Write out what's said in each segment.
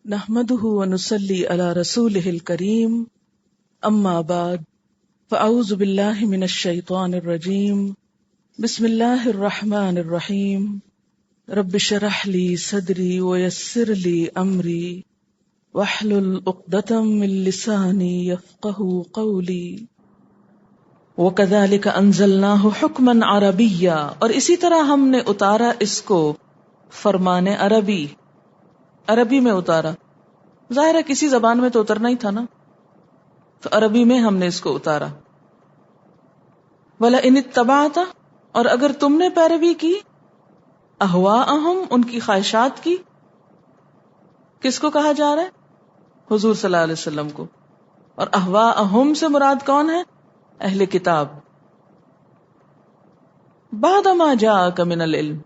نحمده ونصلي على رسوله الكريم اما بعد فاعوذ بالله من الشيطان الرجيم بسم الله الرحمن الرحيم رب اشرح لي صدري ويسر لي امري واحلل عقدة من لساني يفقهوا قولي وكذلك انزلناه حكما عربيا، اور اسی طرح ہم نے اتارا اس کو فرمان عربی میں اتارا. ظاہر ہے کسی زبان میں تو اترنا ہی تھا نا، تو عربی میں ہم نے اس کو اتارا. وَلَئِنِ اتَّبَعْتَ، اور اگر تم نے پیروی کی، اہواءہم، ان کی خواہشات کی. کس کو کہا جا رہا ہے؟ حضور صلی اللہ علیہ وسلم کو. اور اہواءہم سے مراد کون ہے؟ اہل کتاب. بعد ما جاءک من العلم،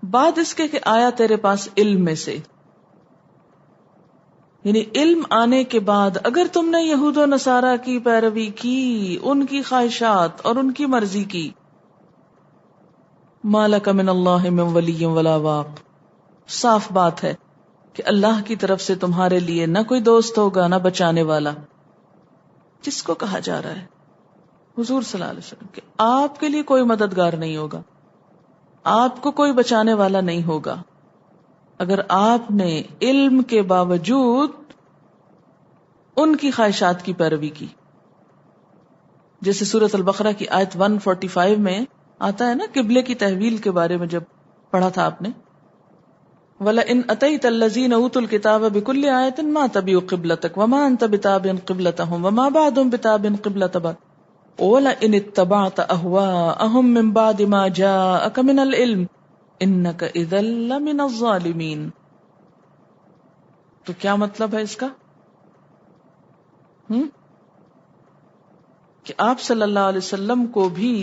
بعد اس کے کہ آیا تیرے پاس علم میں سے، یعنی علم آنے کے بعد اگر تم نے یہود و نصارہ کی پیروی کی، ان کی خواہشات اور ان کی مرضی کی، ما لک من اللہ من ولی ولا واق، صاف بات ہے کہ اللہ کی طرف سے تمہارے لیے نہ کوئی دوست ہوگا نہ بچانے والا. کس کو کہا جا رہا ہے؟ حضور صلی اللہ علیہ وسلم کہ آپ کے لیے کوئی مددگار نہیں ہوگا، آپ کو کوئی بچانے والا نہیں ہوگا اگر آپ نے علم کے باوجود ان کی خواہشات کی پیروی کی. جیسے سورۃ البقرہ کی آیت 145 میں آتا ہے نا، قبلے کی تحویل کے بارے میں جب پڑھا تھا آپ نے، وَلَئِنْ أَتَيْتَ الَّذِينَ أُوتُوا الْكِتَابَ بِكُلِّ آيَةٍ مَا تَبِعُوا قِبْلَتَكَ وَمَا أَنْتَ بِتَابِعٍ قِبْلَتَهُمْ وَمَا بَعْضُهُمْ بِتَابِعٍ قِبْلَةَ بَعْضٍ وَلَئِنِ اتَّبَعْتَ أَهْوَاءَهُمْ مِنْ بَعْدِ مَا جَاءَكَ مِنَ الْعِلْمِ إِنَّكَ إِذًا لَمِنَ الظَّالِمِينَ. تو کیا مطلب ہے اس کا؟ کہ آپ صلی اللہ علیہ وسلم کو بھی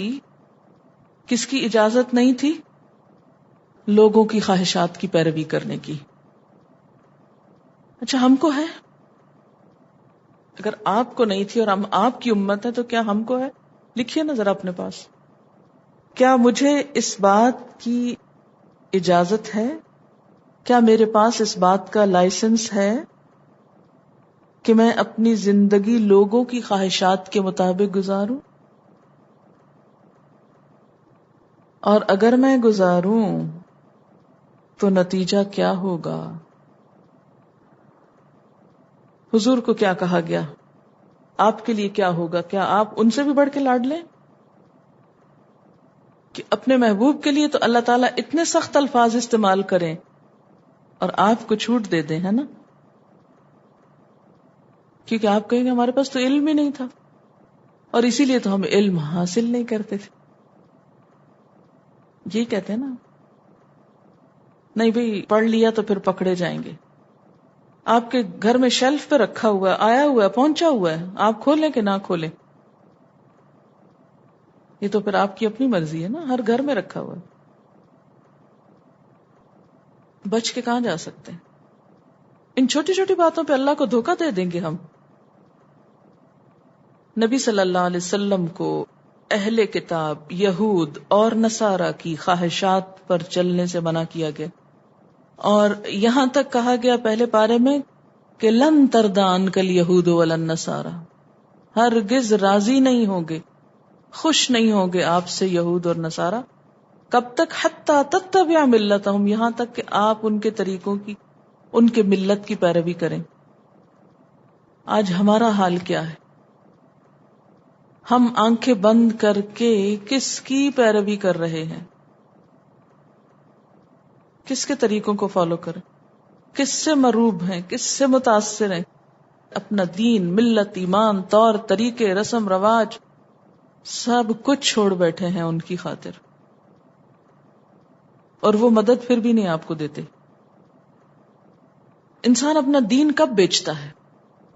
کس کی اجازت نہیں تھی؟ لوگوں کی خواہشات کی پیروی کرنے کی. اچھا ہم کو ہے؟ اگر آپ کو نہیں تھی اور ہم آپ کی امت ہے تو کیا ہم کو ہے؟ لکھیے نا ذرا اپنے پاس. کیا مجھے اس بات کی اجازت ہے؟ کیا میرے پاس اس بات کا لائسنس ہے کہ میں اپنی زندگی لوگوں کی خواہشات کے مطابق گزاروں؟ اور اگر میں گزاروں تو نتیجہ کیا ہوگا؟ حضور کو کیا کہا گیا؟ آپ کے لیے کیا ہوگا؟ کیا آپ ان سے بھی بڑھ کے لاڈ لیں؟ کہ اپنے محبوب کے لیے تو اللہ تعالیٰ اتنے سخت الفاظ استعمال کریں اور آپ کو چھوٹ دے دیں، ہے نا؟ کیونکہ آپ کہیں گے ہمارے پاس تو علم ہی نہیں تھا اور اسی لیے تو ہم علم حاصل نہیں کرتے تھے. یہی کہتے ہیں نا، نہیں بھئی پڑھ لیا تو پھر پکڑے جائیں گے. آپ کے گھر میں شیلف پہ رکھا ہوا ہے، آیا ہوا ہے، پہنچا ہوا ہے، آپ کھولیں کہ نہ کھولیں، یہ تو پھر آپ کی اپنی مرضی ہے نا. ہر گھر میں رکھا ہوا ہے، بچ کے کہاں جا سکتے ہیں؟ ان چھوٹی چھوٹی باتوں پہ اللہ کو دھوکہ دے دیں گے ہم. نبی صلی اللہ علیہ وسلم کو اہل کتاب یہود اور نصارہ کی خواہشات پر چلنے سے منع کیا گیا، اور یہاں تک کہا گیا پہلے پارے میں کہ لن تردان کل یہود ولن نصارہ، ہرگز راضی نہیں ہوگے، خوش نہیں ہوگے آپ سے یہود اور نصارہ. کب تک؟ حتی تتبع ملتہم، یہاں تک کہ آپ ان کے طریقوں کی، ان کے ملت کی پیروی کریں. آج ہمارا حال کیا ہے؟ ہم آنکھیں بند کر کے کس کی پیروی کر رہے ہیں؟ کس کے طریقوں کو فالو کریں؟ کس سے مروب ہیں؟ کس سے متاثر ہیں؟ اپنا دین، ملت، ایمان، طور طریقے، رسم رواج سب کچھ چھوڑ بیٹھے ہیں ان کی خاطر، اور وہ مدد پھر بھی نہیں آپ کو دیتے. انسان اپنا دین کب بیچتا ہے؟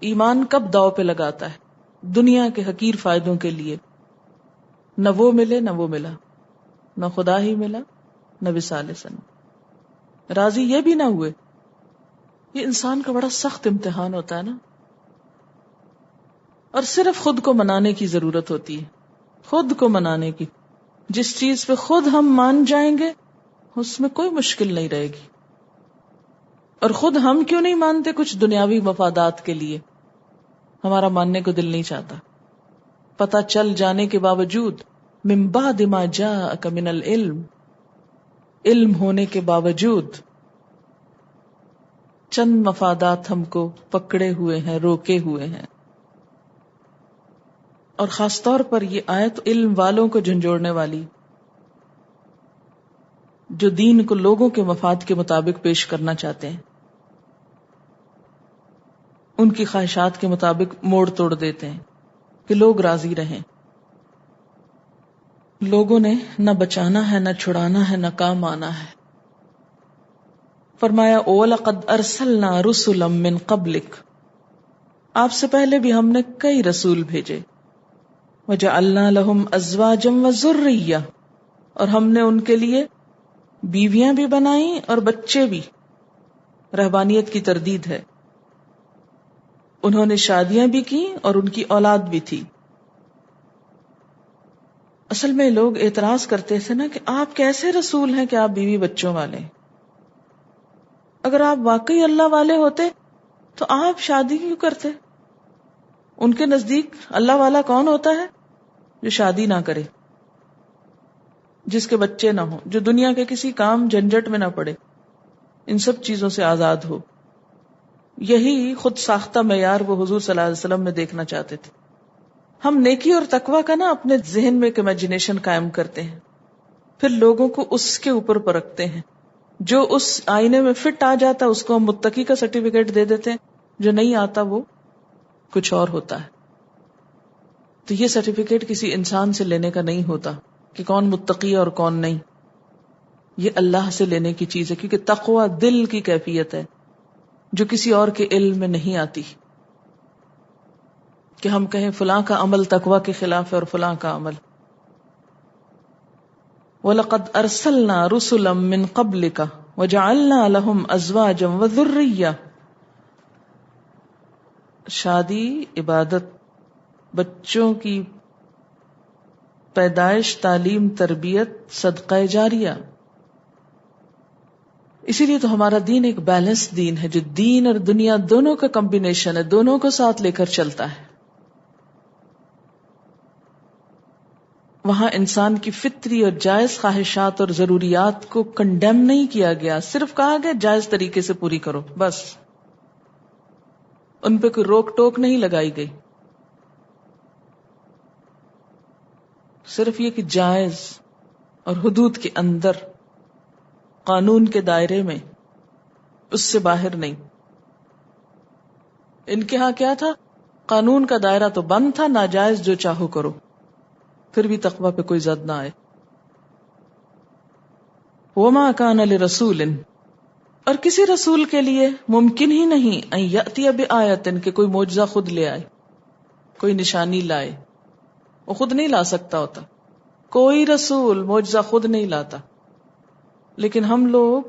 ایمان کب داؤ پہ لگاتا ہے؟ دنیا کے حقیر فائدوں کے لیے. نہ وہ ملے نہ وہ ملا، نہ خدا ہی ملا نہ وصال سنگ. راضی یہ بھی نہ ہوئے. یہ انسان کا بڑا سخت امتحان ہوتا ہے نا. اور صرف خود کو منانے کی ضرورت ہوتی ہے، خود کو منانے کی. جس چیز پہ خود ہم مان جائیں گے اس میں کوئی مشکل نہیں رہے گی. اور خود ہم کیوں نہیں مانتے؟ کچھ دنیاوی مفادات کے لیے ہمارا ماننے کو دل نہیں چاہتا. پتہ چل جانے کے باوجود، من بعد ما جاءک من العلم، علم ہونے کے باوجود چند مفادات ہم کو پکڑے ہوئے ہیں، روکے ہوئے ہیں. اور خاص طور پر یہ آیت علم والوں کو جھنجھوڑنے والی، جو دین کو لوگوں کے مفاد کے مطابق پیش کرنا چاہتے ہیں، ان کی خواہشات کے مطابق موڑ توڑ دیتے ہیں کہ لوگ راضی رہیں. لوگوں نے نہ بچانا ہے، نہ چھڑانا ہے، نہ کام آنا ہے. فرمایا وَلَقَدْ أَرْسَلْنَا رُسُلًا مِّن قَبْلِكَ، آپ سے پہلے بھی ہم نے کئی رسول بھیجے. وَجَعَلْنَا لَهُمْ أَزْوَاجًا وَذُرِّيَّةً، اور ہم نے ان کے لیے بیویاں بھی بنائیں اور بچے بھی. رہبانیت کی تردید ہے. انہوں نے شادیاں بھی کی اور ان کی اولاد بھی تھی. اصل میں لوگ اعتراض کرتے تھے نا کہ آپ کیسے رسول ہیں کہ آپ بیوی بچوں والے ہیں؟ اگر آپ واقعی اللہ والے ہوتے تو آپ شادی کیوں کرتے؟ ان کے نزدیک اللہ والا کون ہوتا ہے؟ جو شادی نہ کرے، جس کے بچے نہ ہوں، جو دنیا کے کسی کام جھنجٹ میں نہ پڑے، ان سب چیزوں سے آزاد ہو. یہی خود ساختہ معیار وہ حضور صلی اللہ علیہ وسلم میں دیکھنا چاہتے تھے. ہم نیکی اور تقوی کا نا اپنے ذہن میں ایک امیجنیشن قائم کرتے ہیں، پھر لوگوں کو اس کے اوپر پرکھتے ہیں. جو اس آئینے میں فٹ آ جاتا ہے اس کو ہم متقی کا سرٹیفکیٹ دے دیتے ہیں، جو نہیں آتا وہ کچھ اور ہوتا ہے. تو یہ سرٹیفکیٹ کسی انسان سے لینے کا نہیں ہوتا کہ کون متقی اور کون نہیں. یہ اللہ سے لینے کی چیز ہے، کیونکہ تقوی دل کی کیفیت ہے جو کسی اور کے علم میں نہیں آتی. کہ ہم کہیں فلاں کا عمل تقوی کے خلاف ہے اور فلاں کا عمل. وَلَقَدْ أَرْسَلْنَا رُسُلًا مِّن قَبْلِكَ وَجَعَلْنَا لَهُمْ أَزْوَاجًا وَذُرِّيَّةً. شادی، عبادت، بچوں کی پیدائش، تعلیم، تربیت، صدقہ جاریہ. اسی لیے تو ہمارا دین ایک بیلنس دین ہے، جو دین اور دنیا دونوں کا کمبینیشن ہے، دونوں کو ساتھ لے کر چلتا ہے. وہاں انسان کی فطری اور جائز خواہشات اور ضروریات کو کنڈیم نہیں کیا گیا، صرف کہا گیا جائز طریقے سے پوری کرو بس. ان پہ کوئی روک ٹوک نہیں لگائی گئی، صرف یہ کہ جائز اور حدود کے اندر، قانون کے دائرے میں، اس سے باہر نہیں. ان کے ہاں کیا تھا؟ قانون کا دائرہ تو بند تھا، ناجائز جو چاہو کرو، پھر بھی تقوی پہ کوئی زد نہ آئے. وَمَا كَانَ لِرَسُولٍ، اور کسی رسول کے لیے ممکن ہی نہیں ان یأتی بآیۃ، کہ کوئی معجزہ خود لے آئے، کوئی نشانی لائے. وہ خود نہیں لا سکتا ہوتا، کوئی رسول معجزہ خود نہیں لاتا. لیکن ہم لوگ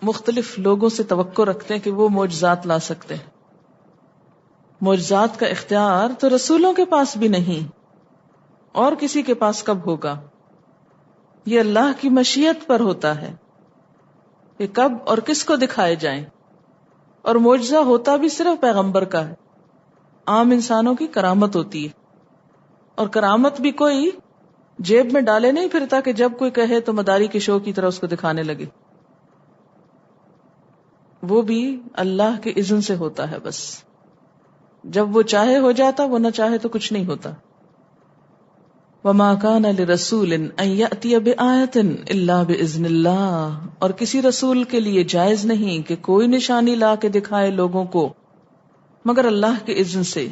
مختلف لوگوں سے توقع رکھتے ہیں کہ وہ معجزات لا سکتے ہیں. معجزات کا اختیار تو رسولوں کے پاس بھی نہیں، اور کسی کے پاس کب ہوگا؟ یہ اللہ کی مشیت پر ہوتا ہے کہ کب اور کس کو دکھائے جائیں. اور معجزہ ہوتا بھی صرف پیغمبر کا ہے، عام انسانوں کی کرامت ہوتی ہے. اور کرامت بھی کوئی جیب میں ڈالے نہیں پھرتا کہ جب کوئی کہے تو مداری کے شو کی طرح اس کو دکھانے لگے. وہ بھی اللہ کے اذن سے ہوتا ہے بس. جب وہ چاہے ہو جاتا، وہ نہ چاہے تو کچھ نہیں ہوتا. وَمَا كَانَ لِرَسُولٍ أَن يَأْتِيَ بِآيَةٍ إِلَّا بِإِذْنِ اللَّهِ، اور کسی رسول کے لیے جائز نہیں کہ کوئی نشانی لا کے دکھائے لوگوں کو مگر اللہ کے اذن سے.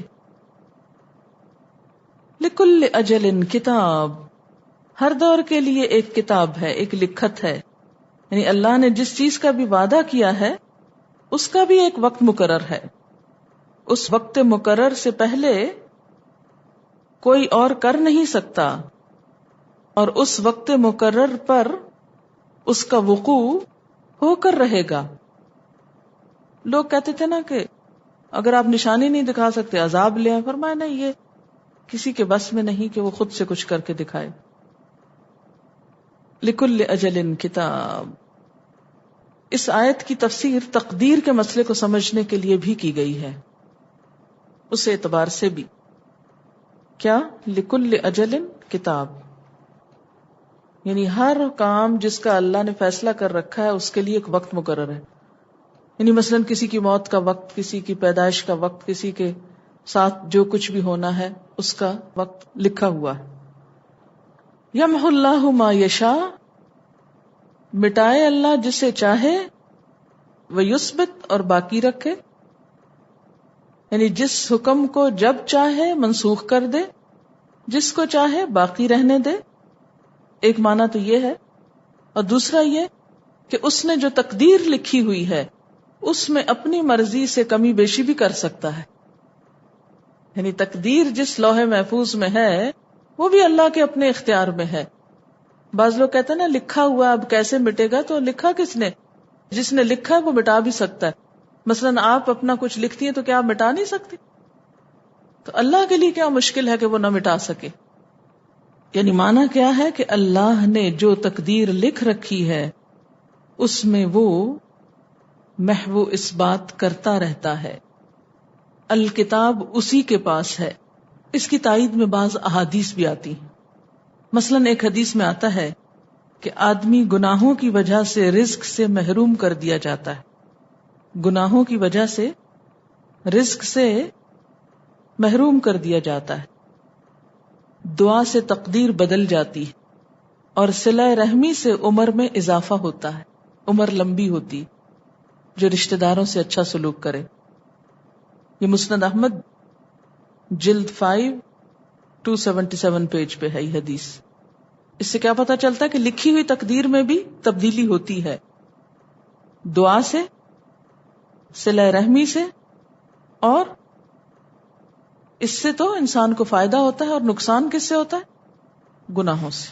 لِكُلِّ أَجَلٍ کتاب، ہر دور کے لیے ایک کتاب ہے، ایک لکھت ہے. یعنی اللہ نے جس چیز کا بھی وعدہ کیا ہے اس کا بھی ایک وقت مقرر ہے. اس وقت مقرر سے پہلے کوئی اور کر نہیں سکتا، اور اس وقت مقرر پر اس کا وقوع ہو کر رہے گا. لوگ کہتے تھے نا کہ اگر آپ نشانی نہیں دکھا سکتے عذاب لے آئے. فرمایا نہیں، یہ کسی کے بس میں نہیں کہ وہ خود سے کچھ کر کے دکھائے. لِكُلِّ أَجَلٍ کتاب. اس آیت کی تفسیر تقدیر کے مسئلے کو سمجھنے کے لیے بھی کی گئی ہے. اس اعتبار سے بھی کیا لکل اجل کتاب، یعنی ہر کام جس کا اللہ نے فیصلہ کر رکھا ہے اس کے لیے ایک وقت مقرر ہے. یعنی مثلا کسی کی موت کا وقت، کسی کی پیدائش کا وقت، کسی کے ساتھ جو کچھ بھی ہونا ہے اس کا وقت لکھا ہوا ہے. یمحو اللہ ما یشاء، مٹائے اللہ جسے چاہے، ویثبت، اور باقی رکھے، یعنی جس حکم کو جب چاہے منسوخ کر دے، جس کو چاہے باقی رہنے دے. ایک معنی تو یہ ہے، اور دوسرا یہ کہ اس نے جو تقدیر لکھی ہوئی ہے اس میں اپنی مرضی سے کمی بیشی بھی کر سکتا ہے. یعنی تقدیر جس لوح محفوظ میں ہے وہ بھی اللہ کے اپنے اختیار میں ہے. بعض لوگ کہتے ہیں نا لکھا ہوا اب کیسے مٹے گا، تو لکھا کس نے؟ جس نے لکھا ہے وہ مٹا بھی سکتا ہے. مثلا آپ اپنا کچھ لکھتی ہیں تو کیا آپ مٹا نہیں سکتی؟ تو اللہ کے لیے کیا مشکل ہے کہ وہ نہ مٹا سکے؟ یعنی معنی کیا ہے کہ اللہ نے جو تقدیر لکھ رکھی ہے اس میں وہ محو اس بات کرتا رہتا ہے. الکتاب اسی کے پاس ہے. اس کی تائید میں بعض احادیث بھی آتی ہیں. مثلا ایک حدیث میں آتا ہے کہ آدمی گناہوں کی وجہ سے رزق سے محروم کر دیا جاتا ہے. گناہوں کی وجہ سے رزق سے محروم کر دیا جاتا ہے. دعا سے تقدیر بدل جاتی ہے، اور صلہ رحمی سے عمر میں اضافہ ہوتا ہے. عمر لمبی ہوتی جو رشتہ داروں سے اچھا سلوک کرے. یہ مسند احمد جلد 5 277 پیج پہ ہے یہ حدیث. اس سے کیا پتہ چلتا ہے کہ لکھی ہوئی تقدیر میں بھی تبدیلی ہوتی ہے. دعا سے، صلہ رحمی سے، اور اس سے تو انسان کو فائدہ ہوتا ہے، اور نقصان کس سے ہوتا ہے؟ گناہوں سے.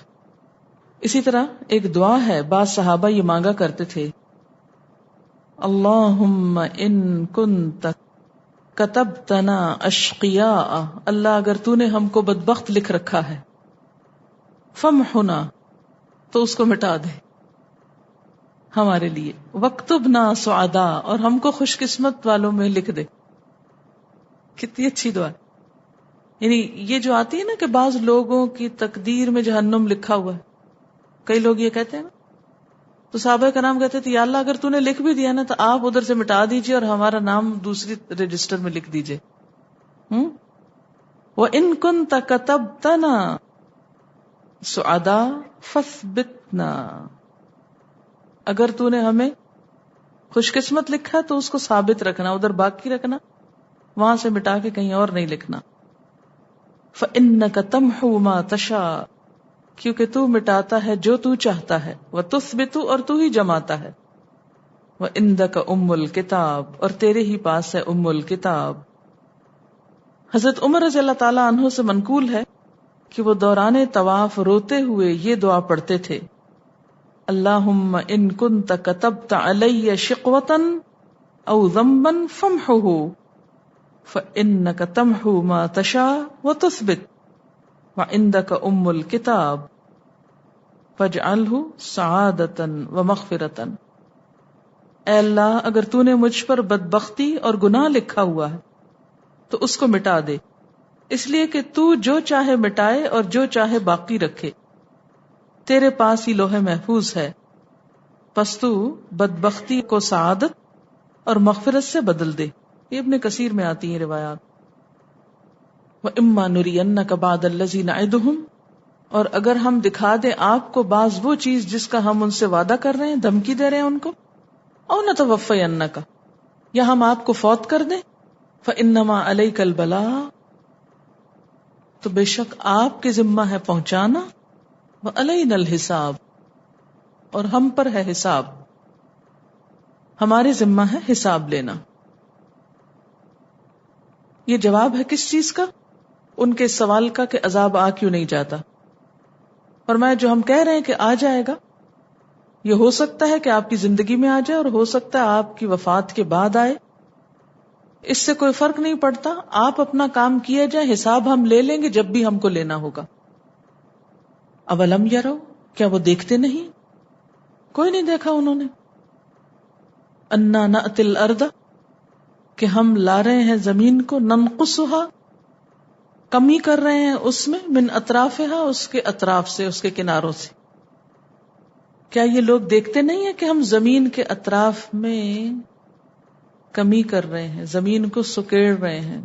اسی طرح ایک دعا ہے، بعض صحابہ یہ مانگا کرتے تھے، اللہم ان کنت کتبتنا اشقیاء، اللہ اگر تو نے ہم کو بدبخت لکھ رکھا ہے، فمحنا، تو اس کو مٹا دے ہمارے لیے، وَاکْتُبْنَا سُعَدَاء، اور ہم کو خوش قسمت والوں میں لکھ دے. کتنی اچھی دعا. یعنی یہ جو آتی ہے نا کہ بعض لوگوں کی تقدیر میں جہنم لکھا ہوا ہے، کئی لوگ یہ کہتے ہیں نا، تو صحابہ کرام کہتے تھے یا اللہ اگر تو نے لکھ بھی دیا نا تو آپ ادھر سے مٹا دیجئے اور ہمارا نام دوسری رجسٹر میں لکھ دیجئے. وَإِن كُنتَ كَتَبْتَنَا سُعَدَاء فَاثْبِتْنَا، اگر تو نے ہمیں خوش قسمت لکھا تو اس کو ثابت رکھنا، ادھر باقی رکھنا، وہاں سے مٹا کے کہیں اور نہیں لکھنا. فَإِنَّكَ تَمْحُو مَا تَشَاءُ، کیونکہ تو مٹاتا ہے جو تو چاہتا ہے، وَتُثْبِتُ، اور تو ہی جماتا ہے، وَعِندَكَ أُمُّ الْكِتَابِ، اور تیرے ہی پاس ہے ام الکتاب. حضرت عمر رضی اللہ تعالی عنہ سے منقول ہے کہ وہ دوران طواف روتے ہوئے یہ دعا پڑھتے تھے، اللہم ان کنت کتبت علی شقوة او ذنبا فامحوہ فإنک تمحو ما تشاء وتثبت وعندک ام الکتاب فاجعلہ سعادتا ومغفرتا. اے اللہ اگر تو نے مجھ پر بدبختی اور گناہ لکھا ہوا ہے تو اس کو مٹا دے، اس لیے کہ تو جو چاہے مٹائے اور جو چاہے باقی رکھے، تیرے پاس ہی لوح محفوظ ہے، پس تو بدبختی کو سعادت اور مغفرت سے بدل دے. یہ ابن کثیر میں آتی ہیں روایات. وَإِمَّا نُرِيَنَّكَ بَعْدَ الَّذِي نَعِدُهُمْ، اور اگر ہم دکھا دیں آپ کو بعض وہ چیز جس کا ہم ان سے وعدہ کر رہے ہیں، دھمکی دے رہے ہیں ان کو، او نَتَوَفَّيَنَّكَ، یا ہم آپ کو فوت کر دیں، فَإِنَّمَا عَلَيْكَ الْبَلَاغُ، تو بے شک آپ کے ذمہ ہے پہنچانا، وَعَلَيْنَا الْحِسَابُ، اور ہم پر ہے حساب، ہمارے ذمہ ہے حساب لینا. یہ جواب ہے کس چیز کا؟ ان کے سوال کا کہ عذاب آ کیوں نہیں جاتا. فرمایا جو ہم کہہ رہے ہیں کہ آ جائے گا، یہ ہو سکتا ہے کہ آپ کی زندگی میں آ جائے اور ہو سکتا ہے آپ کی وفات کے بعد آئے، اس سے کوئی فرق نہیں پڑتا. آپ اپنا کام کیے جائیں، حساب ہم لے لیں گے جب بھی ہم کو لینا ہوگا. اولم یرو، کیا وہ دیکھتے نہیں؟ کوئی نہیں دیکھا انہوں نے. انا نأتی الارض، کہ ہم لا رہے ہیں زمین کو، ننقصها، کمی کر رہے ہیں اس میں، من اطرافها، اس کے اطراف سے، اس کے کناروں سے. کیا یہ لوگ دیکھتے نہیں ہیں کہ ہم زمین کے اطراف میں کمی کر رہے ہیں، زمین کو سکیڑ رہے ہیں.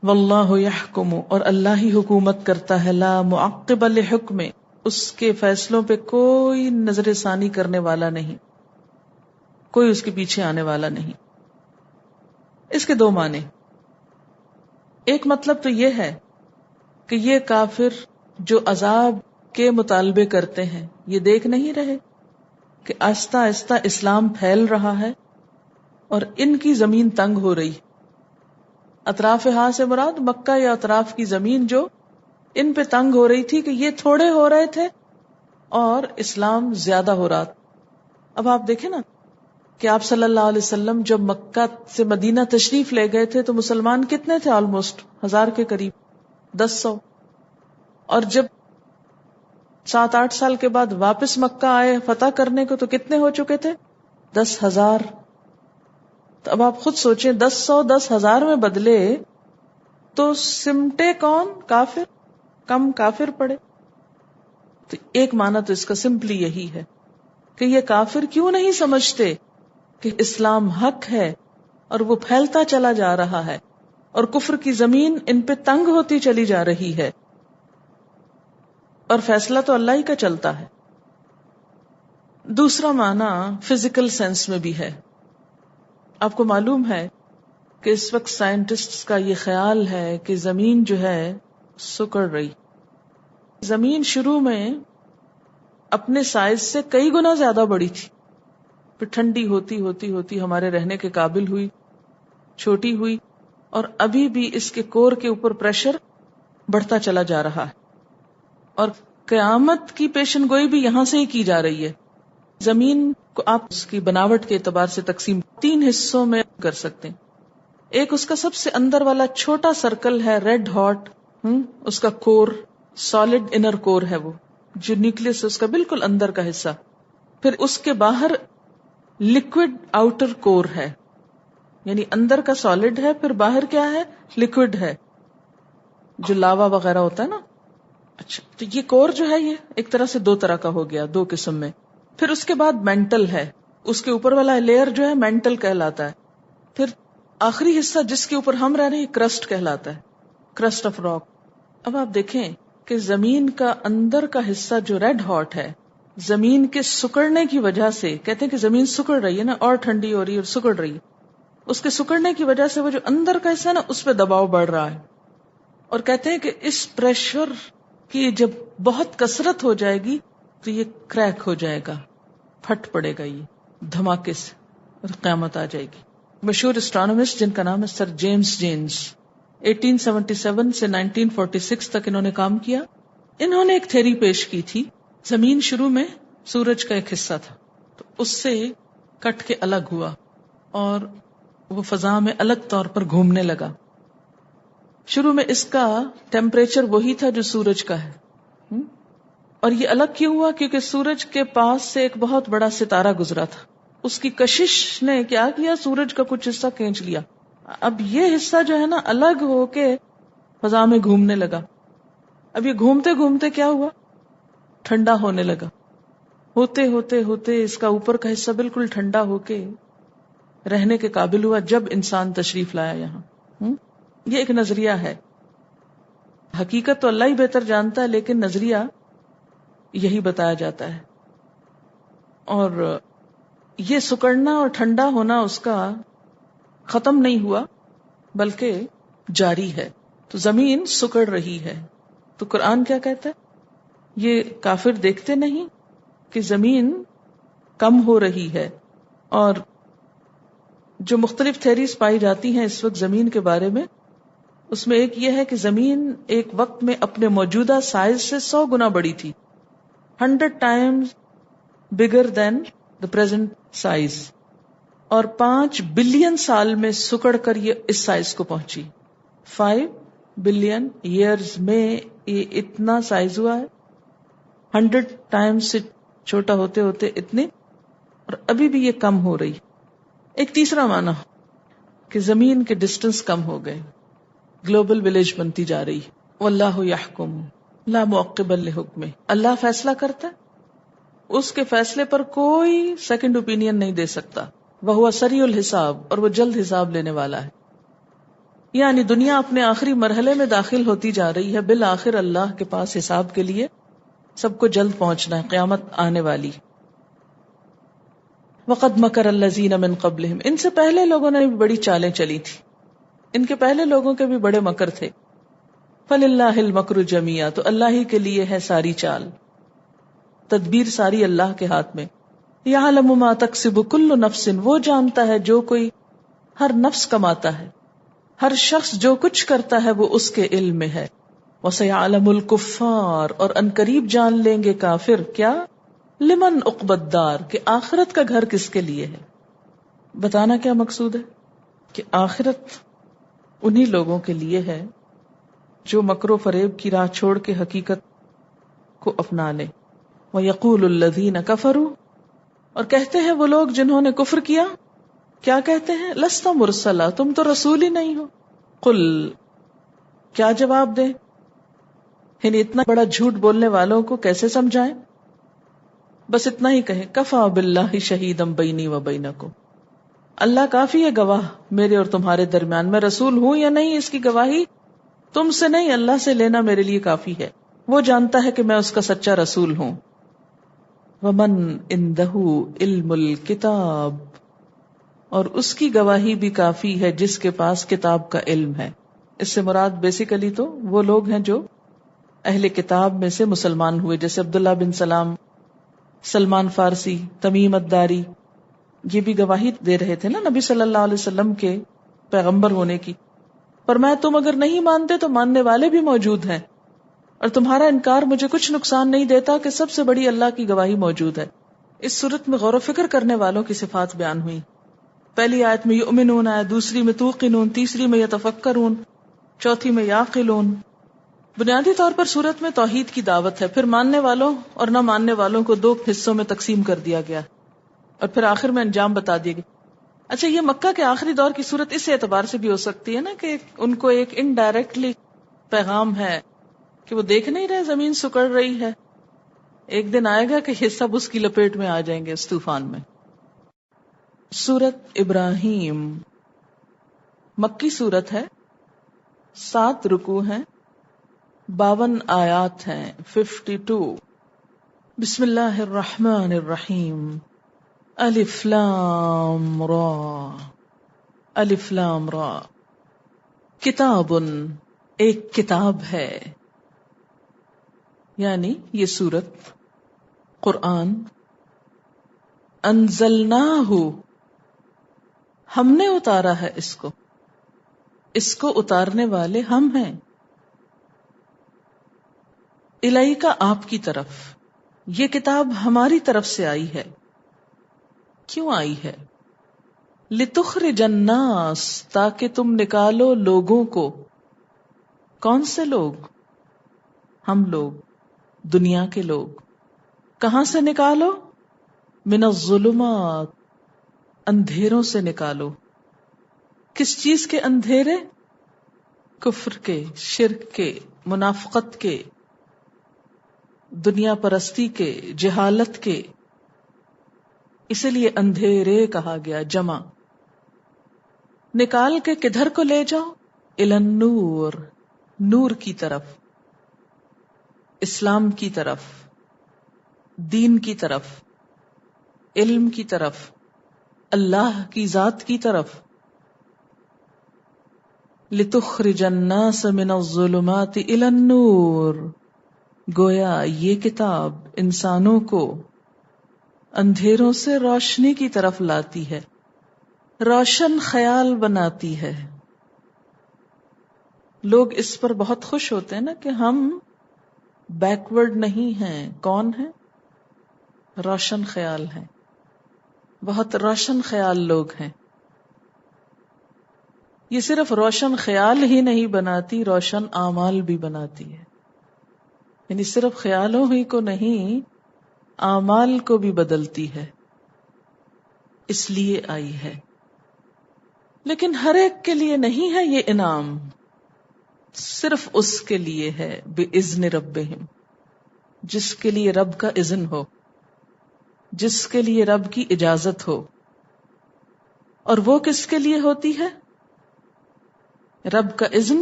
واللہ یحکم، اور اللہ ہی حکومت کرتا ہے، لا معقب لحکم، اس کے فیصلوں پہ کوئی نظر ثانی کرنے والا نہیں، کوئی اس کے پیچھے آنے والا نہیں. اس کے دو معنی. ایک مطلب تو یہ ہے کہ یہ کافر جو عذاب کے مطالبے کرتے ہیں، یہ دیکھ نہیں رہے کہ آہستہ آہستہ اسلام پھیل رہا ہے اور ان کی زمین تنگ ہو رہی. اطراف ہاں سے مراد مکہ یا اطراف کی زمین جو ان پہ تنگ ہو رہی تھی، کہ یہ تھوڑے ہو رہے تھے اور اسلام زیادہ ہو رہا تھا. اب آپ دیکھیں نا کہ آپ صلی اللہ علیہ وسلم جب مکہ سے مدینہ تشریف لے گئے تھے تو مسلمان کتنے تھے؟ آلموسٹ 1000 کے قریب، 100. اور جب 7-8 سال کے بعد واپس مکہ آئے فتح کرنے کو تو کتنے ہو چکے تھے؟ 10,000. تو اب آپ خود سوچیں، 10,000 میں بدلے تو سمٹے کون؟ کافر، کم کافر پڑے. تو ایک معنی تو اس کا سمپلی یہی ہے کہ یہ کافر کیوں نہیں سمجھتے کہ اسلام حق ہے اور وہ پھیلتا چلا جا رہا ہے اور کفر کی زمین ان پہ تنگ ہوتی چلی جا رہی ہے، اور فیصلہ تو اللہ ہی کا چلتا ہے. دوسرا معنی فزیکل سینس میں بھی ہے. آپ کو معلوم ہے کہ اس وقت سائنٹسٹ کا یہ خیال ہے کہ زمین جو ہے سکڑ رہی. زمین شروع میں اپنے سائز سے کئی گنا زیادہ بڑی تھی، پھر ٹھنڈی ہوتی ہوتی ہوتی ہمارے رہنے کے قابل ہوئی، چھوٹی ہوئی، اور ابھی بھی اس کے کور کے اوپر پریشر بڑھتا چلا جا رہا ہے، اور قیامت کی پیشن گوئی بھی یہاں سے ہی کی جا رہی ہے. زمین کو آپ اس کی بناوٹ کے اعتبار سے تقسیم 3 حصوں میں کر سکتے ہیں. ایک اس کا سب سے اندر والا چھوٹا سرکل ہے ریڈ ہاٹ، اس کا کور سالڈ انر کور ہے، وہ جو نیوکلس اس کا بالکل اندر کا حصہ. پھر اس کے باہر لکوڈ آؤٹر کور ہے، یعنی اندر کا سالڈ ہے، پھر باہر کیا ہے؟ لکوڈ ہے، جو لاوا وغیرہ ہوتا ہے نا. اچھا، تو یہ کور جو ہے یہ ایک طرح سے 2 طرح کا ہو گیا، 2 قسم میں. پھر اس کے بعد مینٹل ہے، اس کے اوپر والا لیئر جو ہے مینٹل کہلاتا ہے. پھر آخری حصہ جس کے اوپر ہم رہ رہے ہیں کرسٹ کہلاتا ہے، کرسٹ آف راک. اب آپ دیکھیں کہ زمین کا اندر کا حصہ جو ریڈ ہاٹ ہے، زمین کے سکڑنے کی وجہ سے، کہتے ہیں کہ زمین سکڑ رہی ہے نا، اور ٹھنڈی ہو رہی ہے اور سکڑ رہی ہے، اس کے سکڑنے کی وجہ سے وہ جو اندر کا حصہ ہے نا اس پہ دباؤ بڑھ رہا ہے. اور کہتے ہیں کہ اس پریشر کی جب بہت کثرت ہو جائے گی تو یہ کریک ہو جائے گا، پھٹ پڑے گا یہ دھماکے سے، اور قیامت آ جائے گی. مشہور اسٹرانومسٹ جن کا نام ہے سر جیمز جینز، 1877 سے 1946 تک انہوں نے کام کیا. انہوں نے ایک تھیوری پیش کی تھی. زمین شروع میں سورج کا ایک حصہ تھا، تو اس سے کٹ کے الگ ہوا اور وہ فضا میں الگ طور پر گھومنے لگا. شروع میں اس کا ٹیمپریچر وہی تھا جو سورج کا ہے، اور یہ الگ کیوں ہوا؟ کیونکہ سورج کے پاس سے ایک بہت بڑا ستارہ گزرا تھا، اس کی کشش نے کیا کیا؟ سورج کا کچھ حصہ کھینچ لیا. اب یہ حصہ جو ہے نا الگ ہو کے فضا میں گھومنے لگا. اب یہ گھومتے گھومتے کیا ہوا؟ ٹھنڈا ہونے لگا. ہوتے ہوتے ہوتے اس کا اوپر کا حصہ بالکل ٹھنڈا ہو کے رہنے کے قابل ہوا جب انسان تشریف لایا یہاں. یہ ایک نظریہ ہے، حقیقت تو اللہ ہی بہتر جانتا ہے، لیکن نظریہ یہی بتایا جاتا ہے. اور یہ سکڑنا اور ٹھنڈا ہونا اس کا ختم نہیں ہوا بلکہ جاری ہے. تو زمین سکڑ رہی ہے. تو قرآن کیا کہتا ہے؟ یہ کافر دیکھتے نہیں کہ زمین کم ہو رہی ہے. اور جو مختلف تھیریز پائی جاتی ہیں اس وقت زمین کے بارے میں، اس میں ایک یہ ہے کہ زمین ایک وقت میں اپنے موجودہ سائز سے 100 گنا بڑی تھی، 100 times bigger than the present size، اور 5 بلین سال میں سکڑ کر یہ اس سائز کو پہنچی. 5 بلین ایئرز میں یہ اتنا سائز ہوا ہے، 100 times سے چھوٹا ہوتے ہوتے اتنی اور ابھی بھی یہ کم ہو رہی. ایک تیسرا معنی کہ زمین کے ڈسٹنس کم ہو گئے، گلوبل ولیج بنتی جا رہی. واللہ یحکم لا معقب لحکمہ، اللہ فیصلہ کرتا ہے، اس کے فیصلے پر کوئی سیکنڈ اوپینین نہیں دے سکتا. وہو سریع الحساب، اور وہ جلد حساب لینے والا ہے. یعنی دنیا اپنے آخری مرحلے میں داخل ہوتی جا رہی ہے، بالآخر اللہ کے پاس حساب کے لیے سب کو جلد پہنچنا ہے، قیامت آنے والی. وقد مکر الذین من قبلہم، ان سے پہلے لوگوں نے بھی بڑی چالیں چلی تھی، ان کے پہلے لوگوں کے بھی بڑے مکر تھے. فللہ المکر جمیعا، تو اللہ ہی کے لیے ہے ساری چال، تدبیر ساری اللہ کے ہاتھ میں. یعلم ما تکسب کل نفس، وہ جانتا ہے جو کوئی ہر نفس کماتا ہے، ہر شخص جو کچھ کرتا ہے وہ اس کے علم میں ہے. وسیعلم الکفار، اور انقریب جان لیں گے کافر، کیا؟ لمن عقبی الدار، کہ آخرت کا گھر کس کے لیے ہے. بتانا کیا مقصود ہے؟ کہ آخرت انہی لوگوں کے لیے ہے جو مکر و فریب کی راہ چھوڑ کے حقیقت کو اپنا لے. وَيَقُولُ الَّذِينَ كَفَرُوا، اور کہتے ہیں وہ لوگ جنہوں نے کفر کیا، کیا کہتے ہیں؟ لست مرسلا، تم تو رسول ہی نہیں ہو. قل، کیا جواب دیں؟ یعنی اتنا بڑا جھوٹ بولنے والوں کو کیسے سمجھائیں؟ بس اتنا ہی کہیں، کفا باللہ شہیدم بینی و بینکم، اللہ کافی ہے گواہ میرے اور تمہارے درمیان، میں رسول ہوں یا نہیں اس کی گواہی تم سے نہیں، اللہ سے لینا میرے لیے کافی ہے. وہ جانتا ہے کہ میں اس کا سچا رسول ہوں. ومن عندہ علم الکتاب، اور اس کی گواہی بھی کافی ہے جس کے پاس کتاب کا علم ہے. اس سے مراد بیسیکلی تو وہ لوگ ہیں جو اہل کتاب میں سے مسلمان ہوئے، جیسے عبداللہ بن سلام، سلمان فارسی، تمیم الداری، یہ بھی گواہی دے رہے تھے نا نبی صلی اللہ علیہ وسلم کے پیغمبر ہونے کی. پر میں تم اگر نہیں مانتے تو ماننے والے بھی موجود ہیں، اور تمہارا انکار مجھے کچھ نقصان نہیں دیتا کہ سب سے بڑی اللہ کی گواہی موجود ہے. اس صورت میں غور و فکر کرنے والوں کی صفات بیان ہوئی. پہلی آیت میں یؤمنون ہے، دوسری میں توقنون، تیسری میں یتفکرون، چوتھی میں یعقلون. بنیادی طور پر صورت میں توحید کی دعوت ہے، پھر ماننے والوں اور نہ ماننے والوں کو دو حصوں میں تقسیم کر دیا گیا، اور پھر آخر میں انجام بتا دیے گئے. اچھا، یہ مکہ کے آخری دور کی صورت اس اعتبار سے بھی ہو سکتی ہے نا کہ ان کو ایک انڈائریکٹلی پیغام ہے کہ وہ دیکھ نہیں رہے زمین سکڑ رہی ہے، ایک دن آئے گا کہ یہ سب اس کی لپیٹ میں آ جائیں گے اس طوفان میں. سورت ابراہیم مکی صورت ہے، 7 رکوع ہیں، 52 آیات ہیں، 52. بسم اللہ الرحمن الرحیم. الف لام را، الف لام را. کتاب، ایک کتاب ہے، یعنی یہ سورت قرآن. انزلناہ، ہم نے اتارا ہے اس کو اتارنے والے ہم ہیں. الیکا، آپ کی طرف، یہ کتاب ہماری طرف سے آئی ہے. کیوں آئی ہے؟ لتخرج الناس، تاکہ تم نکالو لوگوں کو. کون سے لوگ؟ ہم لوگ، دنیا کے لوگ. کہاں سے نکالو؟ من الظلمات، اندھیروں سے نکالو. کس چیز کے اندھیرے؟ کفر کے، شرک کے، منافقت کے، دنیا پرستی کے، جہالت کے. اسی لیے اندھیرے کہا گیا، جمع. نکال کے کدھر کو لے جاؤ؟ الی النور، نور کی طرف، اسلام کی طرف، دین کی طرف، علم کی طرف، اللہ کی ذات کی طرف. لتخرج الناس من الظلمات الی النور، گویا یہ کتاب انسانوں کو اندھیروں سے روشنی کی طرف لاتی ہے، روشن خیال بناتی ہے. لوگ اس پر بہت خوش ہوتے ہیں نا کہ ہم بیکورڈ نہیں ہیں. کون ہیں؟ روشن خیال ہیں، بہت روشن خیال لوگ ہیں. یہ صرف روشن خیال ہی نہیں بناتی، روشن اعمال بھی بناتی ہے. یعنی صرف خیالوں ہی کو نہیں، اعمال کو بھی بدلتی ہے. اس لیے آئی ہے. لیکن ہر ایک کے لیے نہیں ہے یہ انعام، صرف اس کے لیے ہے بِإِذْنِ رَبِّهِمْ، جس کے لیے رب کا اذن ہو، جس کے لیے رب کی اجازت ہو. اور وہ کس کے لیے ہوتی ہے؟ رب کا اذن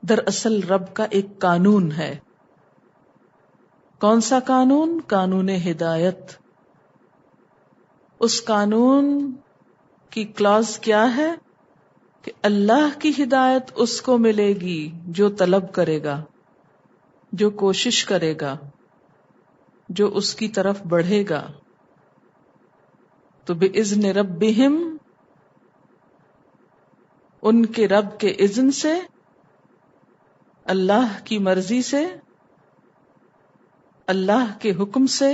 دراصل رب کا ایک قانون ہے. کون سا قانون؟ قانون ہدایت. اس قانون کی کلاز کیا ہے کہ اللہ کی ہدایت اس کو ملے گی جو طلب کرے گا، جو کوشش کرے گا، جو اس کی طرف بڑھے گا. تو بِإِذْنِ رَبِّهِمْ، ان کے رب کے اذن سے، اللہ کی مرضی سے، اللہ کے حکم سے،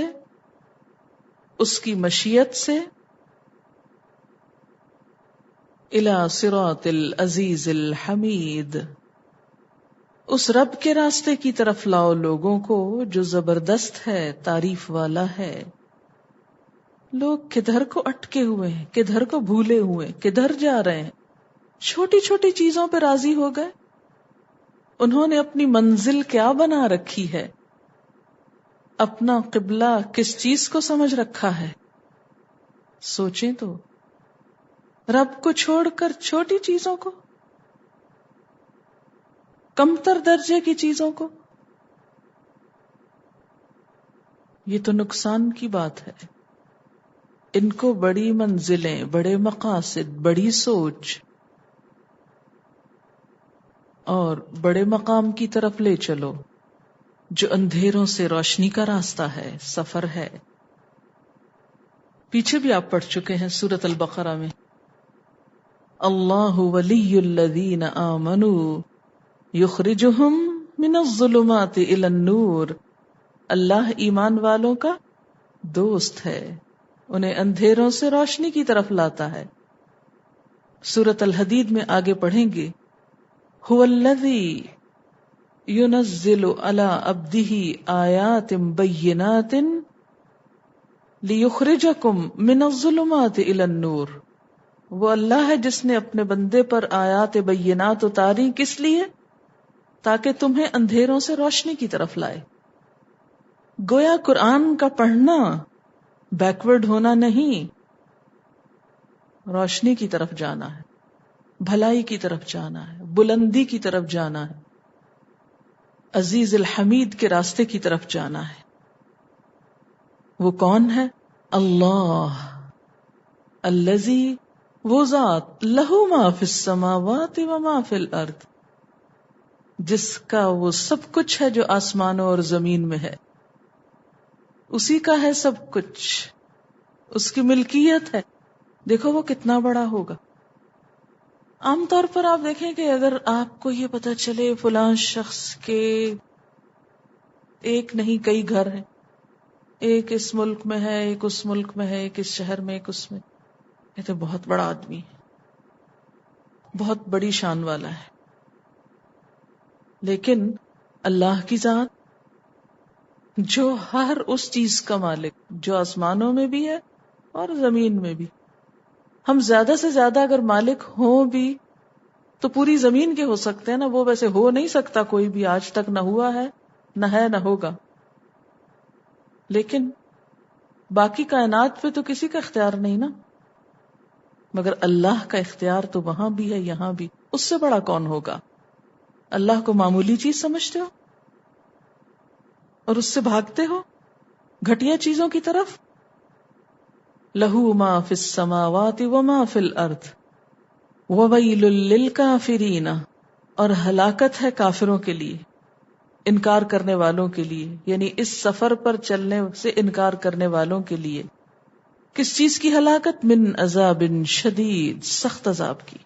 اس کی مشیت سے، اِلَى صِرَاطِ الْعَزِيزِ الْحَمِيدِ، اس رب کے راستے کی طرف لاؤ لوگوں کو جو زبردست ہے، تعریف والا ہے. لوگ کدھر کو اٹکے ہوئے ہیں، کدھر کو بھولے ہوئے، کدھر جا رہے ہیں. چھوٹی چھوٹی چیزوں پہ راضی ہو گئے. انہوں نے اپنی منزل کیا بنا رکھی ہے، اپنا قبلہ کس چیز کو سمجھ رکھا ہے. سوچیں تو، رب کو چھوڑ کر چھوٹی چیزوں کو، کمتر درجے کی چیزوں کو. یہ تو نقصان کی بات ہے. ان کو بڑی منزلیں، بڑے مقاصد، بڑی سوچ اور بڑے مقام کی طرف لے چلو، جو اندھیروں سے روشنی کا راستہ ہے، سفر ہے. پیچھے بھی آپ پڑھ چکے ہیں سورۃ البقرہ میں، اللہ ولی الذین آمنوا یخرجہم من الظلمات الی النور. اللہ ایمان والوں کا دوست ہے، انہیں اندھیروں سے روشنی کی طرف لاتا ہے. سورۃ الحدید میں آگے پڑھیں گے، هو الذی ينزل على عبده آیات بینات لیخرجکم من الظلمات الی النور. وہ اللہ ہے جس نے اپنے بندے پر آیات بینات اتاری، کس لیے؟ تاکہ تمہیں اندھیروں سے روشنی کی طرف لائے. گویا قرآن کا پڑھنا بیکورڈ ہونا نہیں، روشنی کی طرف جانا ہے، بھلائی کی طرف جانا ہے، بلندی کی طرف جانا ہے، عزیز الحمید کے راستے کی طرف جانا ہے. وہ کون ہے؟ اللہ الذی، وہ ذات، لہ ما فی السماوات و ما فی الارض، جس کا وہ سب کچھ ہے جو آسمانوں اور زمین میں ہے. اسی کا ہے سب کچھ، اس کی ملکیت ہے. دیکھو وہ کتنا بڑا ہوگا. عام طور پر آپ دیکھیں کہ اگر آپ کو یہ پتا چلے فلاں شخص کے ایک نہیں کئی گھر ہیں، ایک اس ملک میں ہے، ایک اس ملک میں ہے، ایک اس شہر میں، ایک اس میں، یہ تو بہت بڑا آدمی ہے، بہت بڑی شان والا ہے. لیکن اللہ کی ذات جو ہر اس چیز کا مالک، جو آسمانوں میں بھی ہے اور زمین میں بھی. ہم زیادہ سے زیادہ اگر مالک ہوں بھی تو پوری زمین کے ہو سکتے ہیں نا، وہ ویسے ہو نہیں سکتا کوئی بھی، آج تک نہ ہوا ہے نہ ہوگا. لیکن باقی کائنات پہ تو کسی کا اختیار نہیں نا، مگر اللہ کا اختیار تو وہاں بھی ہے یہاں بھی. اس سے بڑا کون ہوگا؟ اللہ کو معمولی چیز سمجھتے ہو اور اس سے بھاگتے ہو گھٹیا چیزوں کی طرف. لہو ما فی السماوات و ما فی الارض وویل للکافرین، اور ہلاکت ہے کافروں کے لیے، انکار کرنے والوں کے لیے، یعنی اس سفر پر چلنے سے انکار کرنے والوں کے لیے. کس چیز کی ہلاکت؟ من عذاب شدید، سخت عذاب کی.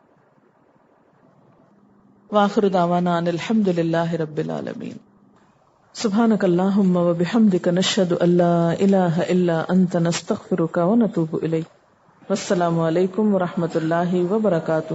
وآخر دعوانا ان الحمد للہ رب العالمین. سبحانک اللہم وبحمدک نشہد ان لا الہ الا انت نستغفرک ونتوب الیک. والسلام علیکم ورحمۃ اللہ وبرکاتہ.